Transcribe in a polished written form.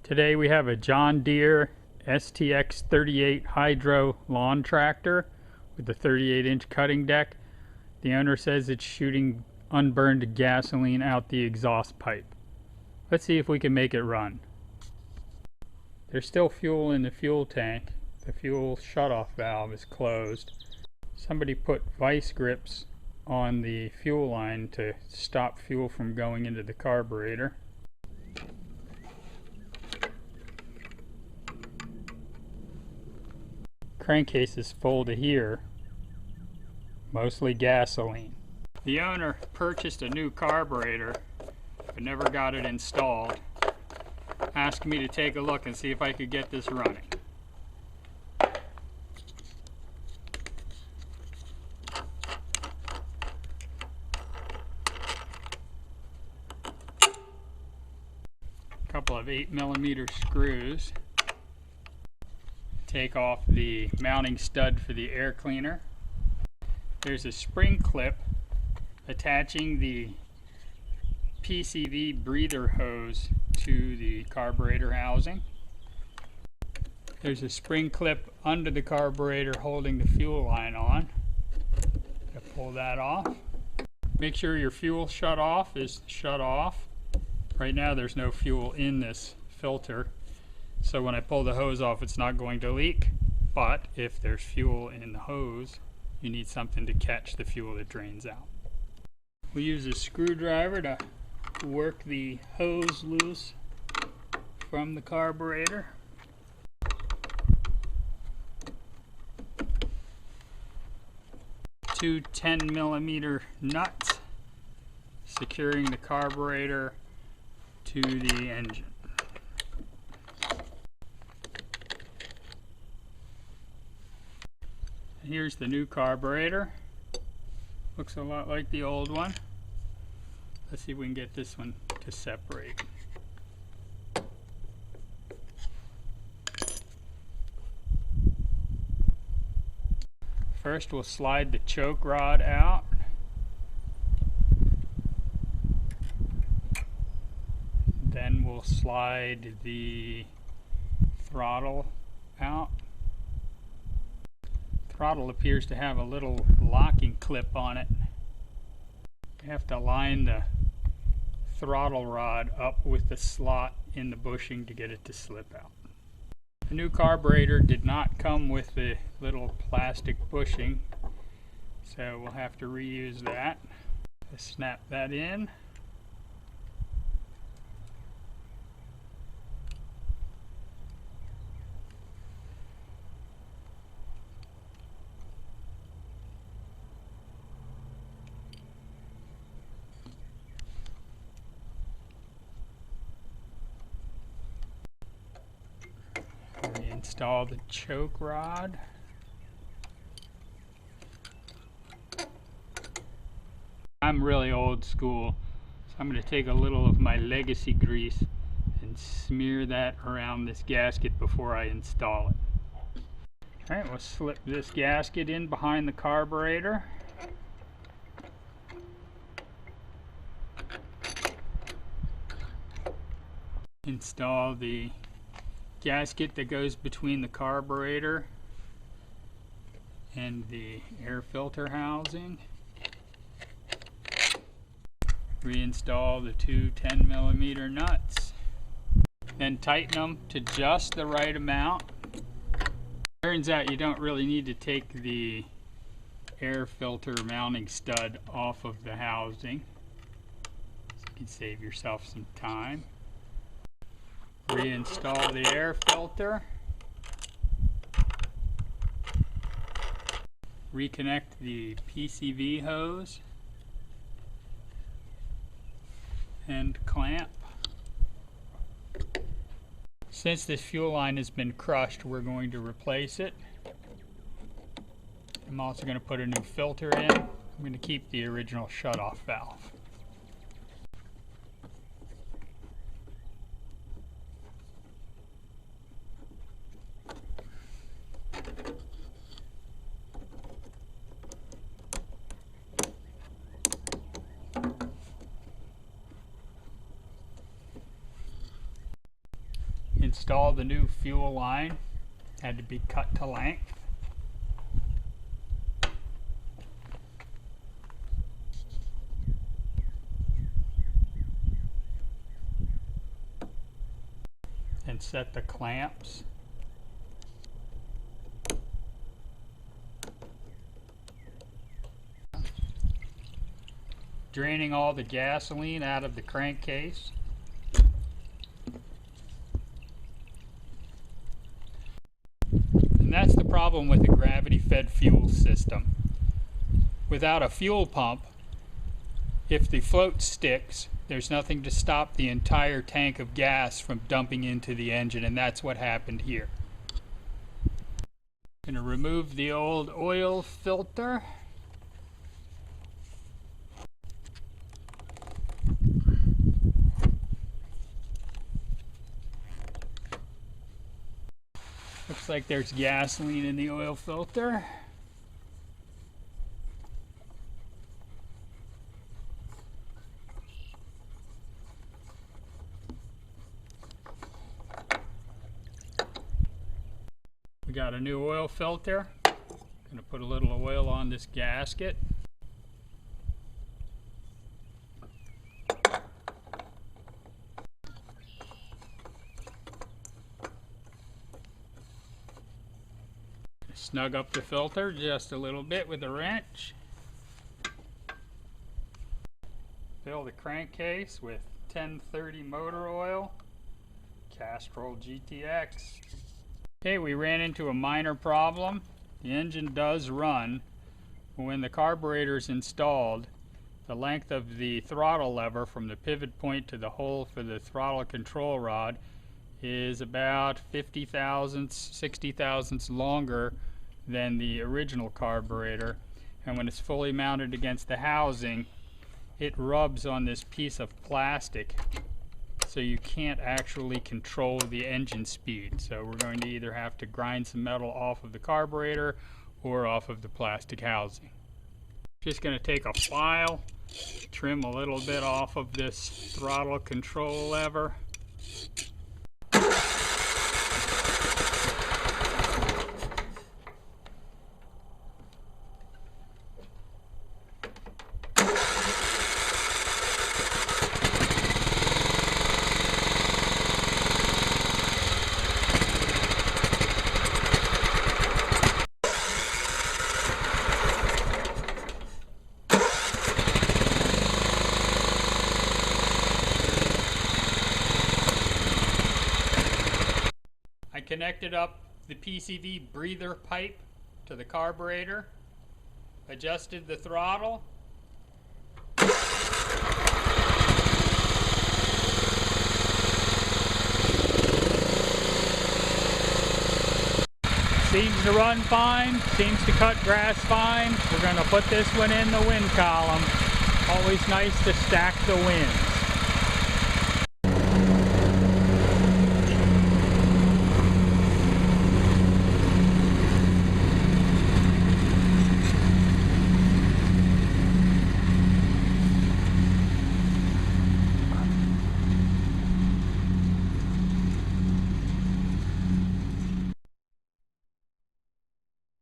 Today we have a John Deere STX38 Hydro lawn tractor with a 38-inch cutting deck. The owner says it's shooting unburned gasoline out the exhaust pipe. Let's see if we can make it run. There's still fuel in the fuel tank. The fuel shutoff valve is closed. Somebody put vice grips on the fuel line to stop fuel from going into the carburetor. Crankcase is full to here, mostly gasoline. The owner purchased a new carburetor but never got it installed. Asked me to take a look and see if I could get this running. A couple of 8mm screws. Take off the mounting stud for the air cleaner. There's a spring clip attaching the PCV breather hose to the carburetor housing. There's a spring clip under the carburetor holding the fuel line on. Pull that off. Make sure your fuel shutoff is shut off. Right now there's no fuel in this filter, so when I pull the hose off it's not going to leak, but if there's fuel in the hose you need something to catch the fuel that drains out. We use a screwdriver to work the hose loose from the carburetor. Two 10mm nuts securing the carburetor to the engine. Here's the new carburetor. Looks a lot like the old one. Let's see if we can get this one to separate. First we'll slide the choke rod out. Then we'll slide the throttle out. Throttle appears to have a little locking clip on it. You have to line the throttle rod up with the slot in the bushing to get it to slip out. The new carburetor did not come with the little plastic bushing, so we'll have to reuse that. Just snap that in. Install the choke rod. I'm really old school, so I'm going to take a little of my legacy grease and smear that around this gasket before I install it. Alright, we'll slip this gasket in behind the carburetor. Install the gasket that goes between the carburetor and the air filter housing. Reinstall the two 10mm nuts. Then tighten them to just the right amount. Turns out you don't really need to take the air filter mounting stud off of the housing, so you can save yourself some time. Reinstall the air filter. Reconnect the PCV hose and clamp. Since this fuel line has been crushed, we're going to replace it. I'm also going to put a new filter in. I'm going to keep the original shutoff valve. install the new fuel line. Had to be cut to length. And set the clamps. Draining all the gasoline out of the crankcase. And that's the problem with the gravity-fed fuel system. Without a fuel pump, if the float sticks, there's nothing to stop the entire tank of gas from dumping into the engine, and that's what happened here. I'm going to remove the old oil filter. Looks like there's gasoline in the oil filter. We got a new oil filter. Gonna put a little oil on this gasket. Snug up the filter just a little bit with a wrench. Fill the crankcase with 1030 motor oil, Castrol GTX. Okay, we ran into a minor problem. The engine does run, but when the carburetor is installed, the length of the throttle lever from the pivot point to the hole for the throttle control rod is about 50 thousandths, 60 thousandths longer than the original carburetor, and when it's fully mounted against the housing, it rubs on this piece of plastic, so you can't actually control the engine speed. So we're going to either have to grind some metal off of the carburetor or off of the plastic housing. Just going to take a file, trim a little bit off of this throttle control lever. Connected up the PCV breather pipe to the carburetor, adjusted the throttle, seems to run fine, seems to cut grass fine. We're going to put this one in the wind column. Always nice to stack the winds.